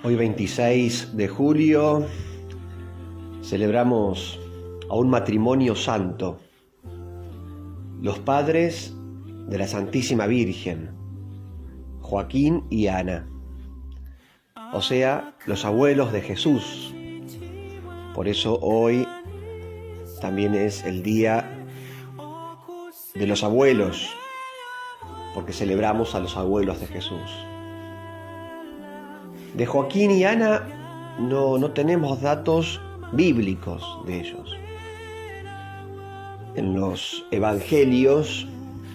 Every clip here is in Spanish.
Hoy 26 de julio celebramos a un matrimonio santo, los padres de la Santísima Virgen, Joaquín y Ana, o sea, los abuelos de Jesús. Por eso hoy también es el día de los abuelos, porque celebramos a los abuelos de Jesús. De Joaquín y Ana no tenemos datos bíblicos de ellos. En los evangelios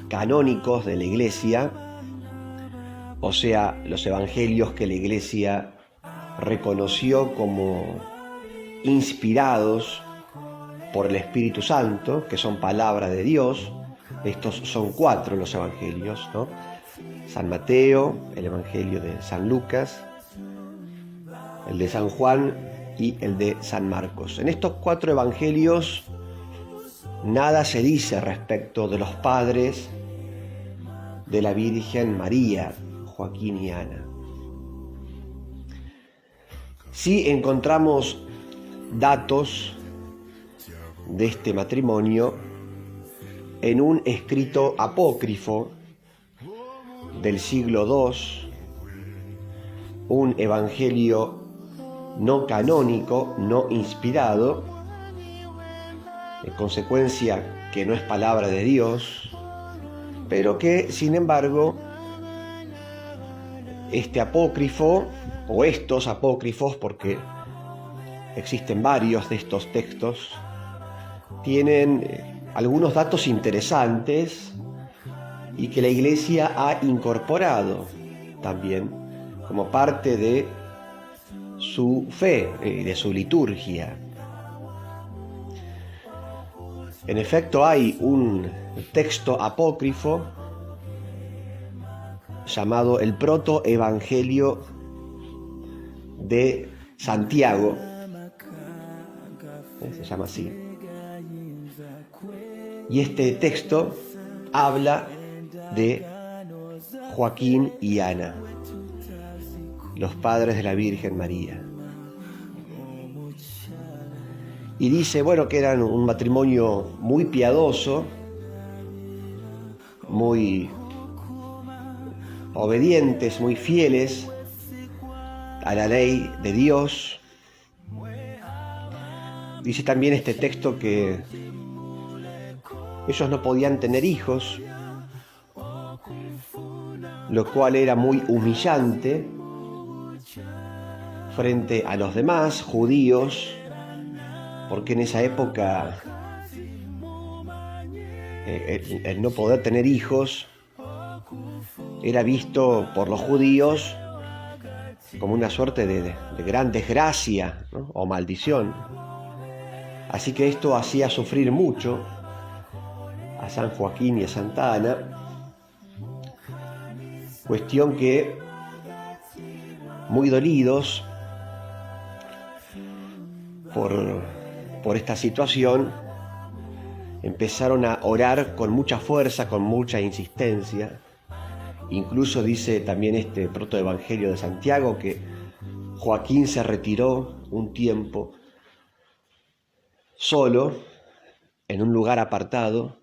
canónicos de la Iglesia, o sea, los evangelios que la Iglesia reconoció como inspirados por el Espíritu Santo, que son palabra de Dios. Estos son 4 los evangelios, ¿no? San Mateo, el evangelio de San Lucas, el de San Juan y el de San Marcos. En estos 4 evangelios nada se dice respecto de los padres de la Virgen María, Joaquín y Ana. Sí encontramos datos de este matrimonio en un escrito apócrifo del siglo II, un evangelio no canónico, no inspirado, en consecuencia que no es palabra de Dios, pero que, sin embargo, este apócrifo, o estos apócrifos, porque existen varios de estos textos, tienen algunos datos interesantes y que la Iglesia ha incorporado también como parte de su fe y de su liturgia. En efecto, hay un texto apócrifo llamado el Protoevangelio de Santiago, se llama así. Y este texto habla de Joaquín y Ana, los padres de la Virgen María. Y dice, que eran un matrimonio muy piadoso, muy obedientes, muy fieles a la ley de Dios. Dice también este texto que ellos no podían tener hijos, lo cual era muy humillante frente a los demás judíos, porque en esa época el no poder tener hijos era visto por los judíos como una suerte de gran desgracia, ¿no? O maldición. Así que esto hacía sufrir mucho a San Joaquín y a Santa Ana, cuestión que, muy dolidos por esta situación, empezaron a orar con mucha fuerza, con mucha insistencia. Incluso dice también este protoevangelio de Santiago que Joaquín se retiró un tiempo solo en un lugar apartado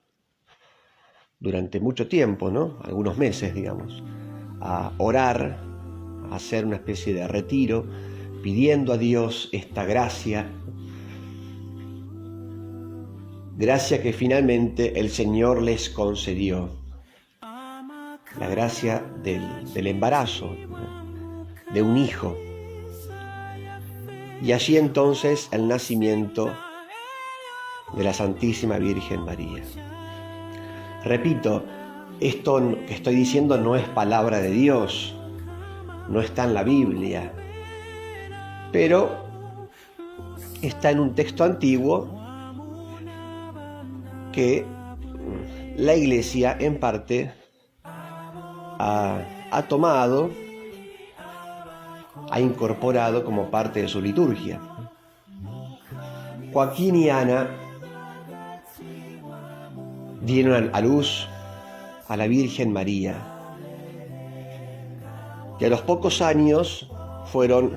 durante mucho tiempo, ¿no? Algunos meses, digamos, a orar, a hacer una especie de retiro, pidiendo a Dios esta gracia que finalmente el Señor les concedió, la gracia del embarazo, de un hijo. Y allí entonces el nacimiento de la Santísima Virgen María. Repito, esto que estoy diciendo no es palabra de Dios, no está en la Biblia, pero está en un texto antiguo que la Iglesia en parte ha tomado, ha incorporado como parte de su liturgia. Joaquín y Ana dieron a luz a la Virgen María, y a los pocos años fueron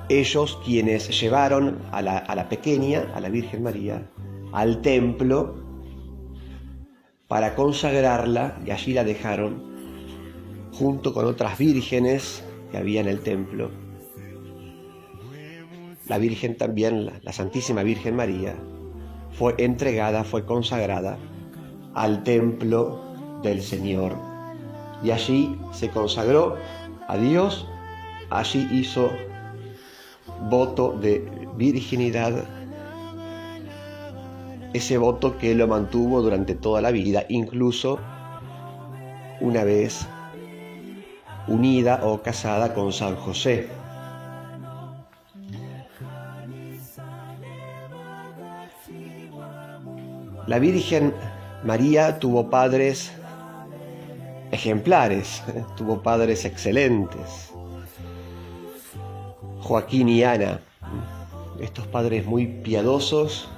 ellos quienes llevaron a la pequeña, a la Virgen María, al templo para consagrarla, y allí la dejaron junto con otras vírgenes que había en el templo. La Virgen también, la Santísima Virgen María, fue entregada, fue consagrada al templo del Señor. Y allí se consagró a Dios, allí hizo voto de virginidad, ese voto que lo mantuvo durante toda la vida, incluso una vez unida o casada con San José. La Virgen María tuvo padres ejemplares, tuvo padres excelentes. Joaquín y Ana, estos padres muy piadosos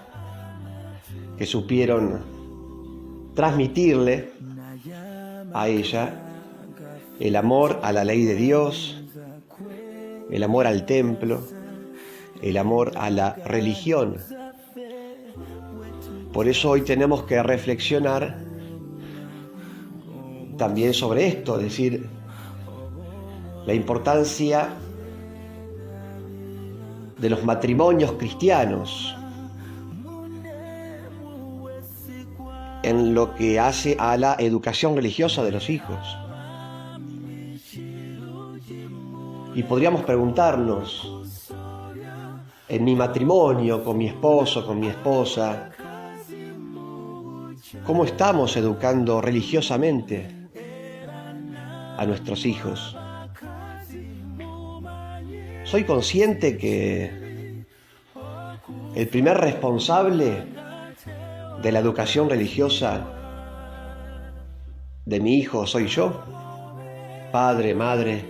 que supieron transmitirle a ella el amor a la ley de Dios, el amor al templo, el amor a la religión. Por eso hoy tenemos que reflexionar también sobre esto, es decir, la importancia de los matrimonios cristianos en lo que hace a la educación religiosa de los hijos. Y podríamos preguntarnos, en mi matrimonio, con mi esposo, con mi esposa, ¿cómo estamos educando religiosamente a nuestros hijos? Soy consciente que el primer responsable de la educación religiosa de mi hijo soy yo, padre, madre.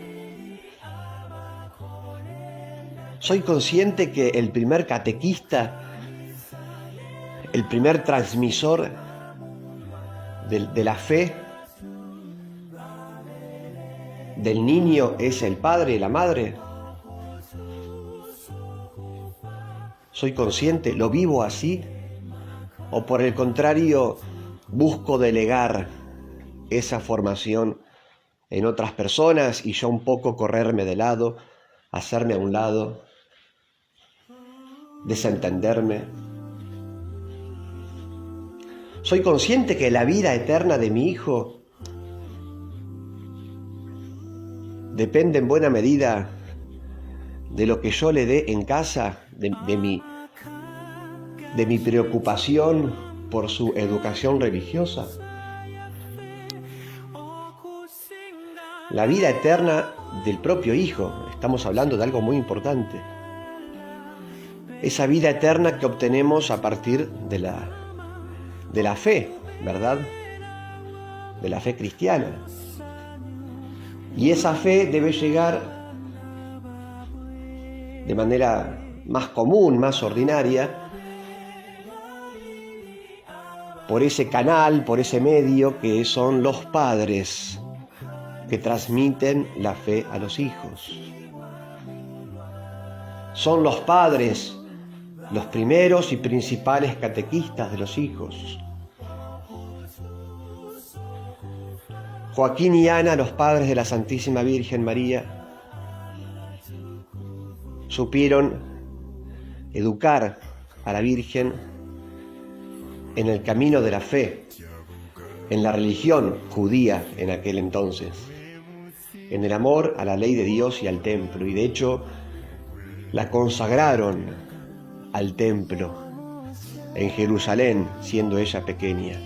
Soy consciente que el primer catequista, el primer transmisor de la fe del niño es el padre y la madre. Soy consciente, lo vivo así, o por el contrario busco delegar esa formación en otras personas y yo un poco correrme de lado, hacerme a un lado, desentenderme. Soy consciente que la vida eterna de mi hijo depende en buena medida de lo que yo le dé en casa, de mi preocupación por su educación religiosa. La vida eterna del propio hijo, estamos hablando de algo muy importante. Esa vida eterna que obtenemos a partir de la fe, ¿verdad? De la fe cristiana. Y esa fe debe llegar de manera más común, más ordinaria, por ese canal, por ese medio que son los padres que transmiten la fe a los hijos. Son los padres los primeros y principales catequistas de los hijos. Joaquín y Ana, los padres de la Santísima Virgen María, supieron educar a la Virgen en el camino de la fe, en la religión judía en aquel entonces, en el amor a la ley de Dios y al templo, y de hecho la consagraron al templo en Jerusalén, siendo ella pequeña.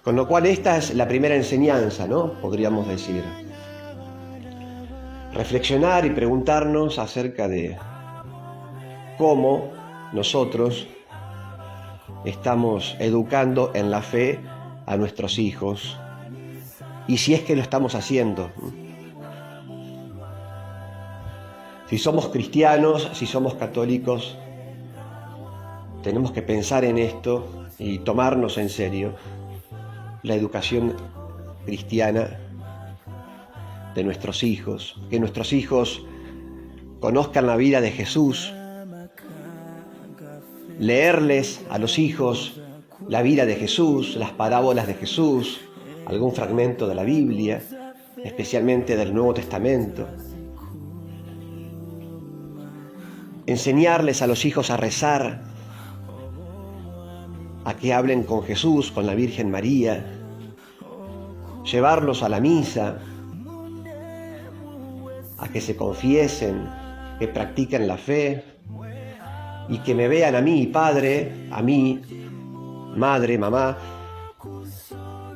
Con lo cual esta es la primera enseñanza, ¿no? Podríamos decir. Reflexionar y preguntarnos acerca de cómo nosotros estamos educando en la fe a nuestros hijos y si es que lo estamos haciendo. Si somos cristianos, si somos católicos, tenemos que pensar en esto y tomarnos en serio la educación cristiana de nuestros hijos, que nuestros hijos conozcan la vida de Jesús, leerles a los hijos la vida de Jesús, las parábolas de Jesús, algún fragmento de la Biblia, especialmente del Nuevo Testamento. Enseñarles a los hijos a rezar, a que hablen con Jesús, con la Virgen María, llevarlos a la misa, a que se confiesen, que practiquen la fe y que me vean a mí, padre, a mí, madre, mamá,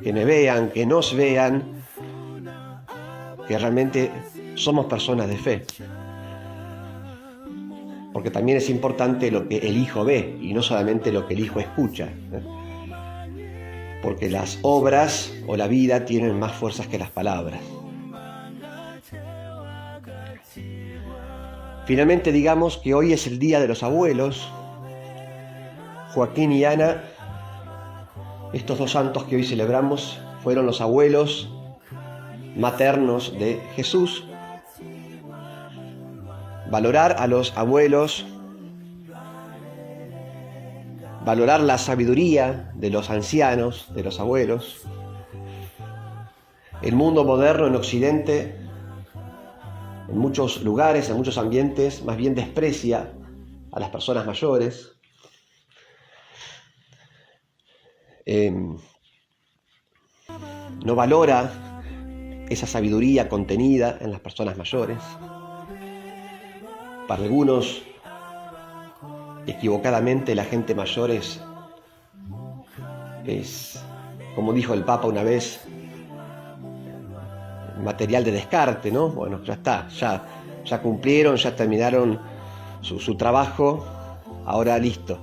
que me vean, que nos vean, que realmente somos personas de fe. Porque también es importante lo que el hijo ve y no solamente lo que el hijo escucha. Porque las obras o la vida tienen más fuerzas que las palabras. Finalmente digamos que hoy es el Día de los Abuelos. Joaquín y Ana, estos dos santos que hoy celebramos, fueron los abuelos maternos de Jesús. Valorar a los abuelos, valorar la sabiduría de los ancianos, de los abuelos. El mundo moderno en Occidente, en muchos lugares, en muchos ambientes, más bien desprecia a las personas mayores. No valora esa sabiduría contenida en las personas mayores. Para algunos, equivocadamente, la gente mayor es, como dijo el Papa una vez, material de descarte, ¿no? Bueno, ya está, ya cumplieron, ya terminaron su trabajo, ahora listo,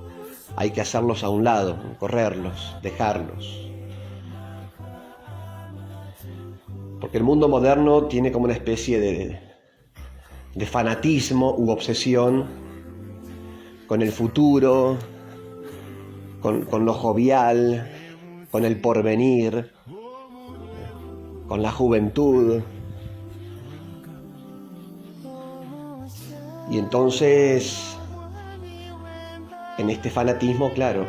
hay que hacerlos a un lado, correrlos, dejarlos. Porque el mundo moderno tiene como una especie de fanatismo u obsesión con el futuro, con lo jovial, con el porvenir, con la juventud. Y entonces, en este fanatismo, claro,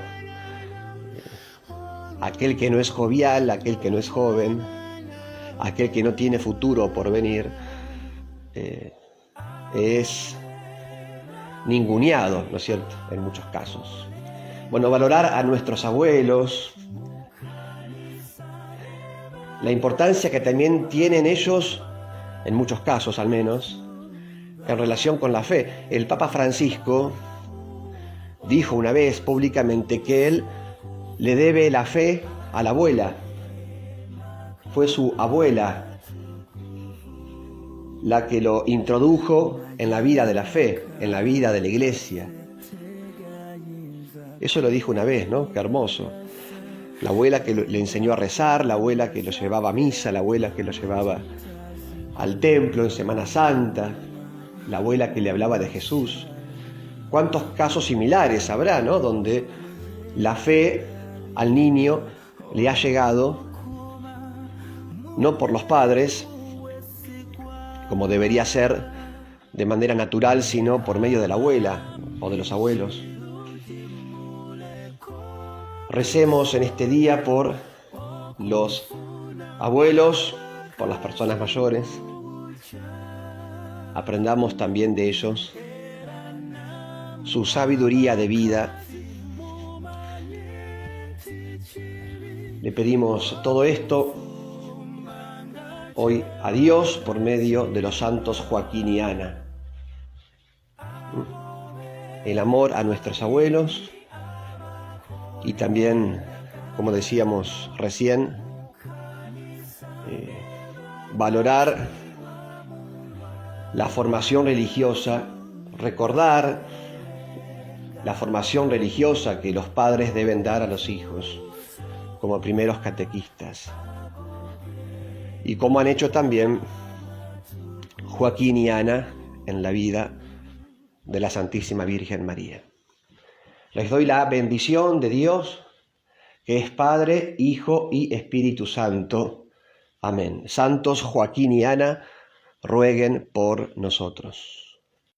aquel que no es jovial, aquel que no es joven, aquel que no tiene futuro o porvenir, es ninguneado, ¿no es cierto?, en muchos casos. Bueno, valorar a nuestros abuelos, la importancia que también tienen ellos, en muchos casos al menos, en relación con la fe. El Papa Francisco dijo una vez públicamente que él le debe la fe a la abuela. Fue su abuela la que lo introdujo en la vida de la fe, en la vida de la iglesia. Eso lo dijo una vez, ¿no? Qué hermoso. La abuela que le enseñó a rezar, la abuela que lo llevaba a misa, la abuela que lo llevaba al templo en Semana Santa, la abuela que le hablaba de Jesús. ¿Cuántos casos similares habrá, ¿no?, donde la fe al niño le ha llegado no por los padres, como debería ser de manera natural, sino por medio de la abuela o de los abuelos? Recemos en este día por los abuelos, por las personas mayores. Aprendamos también de ellos su sabiduría de vida. Le pedimos todo esto hoy a Dios por medio de los santos Joaquín y Ana. El amor a nuestros abuelos y también, como decíamos recién, valorar la formación religiosa, recordar la formación religiosa que los padres deben dar a los hijos como primeros catequistas, y como han hecho también Joaquín y Ana en la vida de la Santísima Virgen María. Les doy la bendición de Dios, que es Padre, Hijo y Espíritu Santo. Amén. Santos Joaquín y Ana, rueguen por nosotros.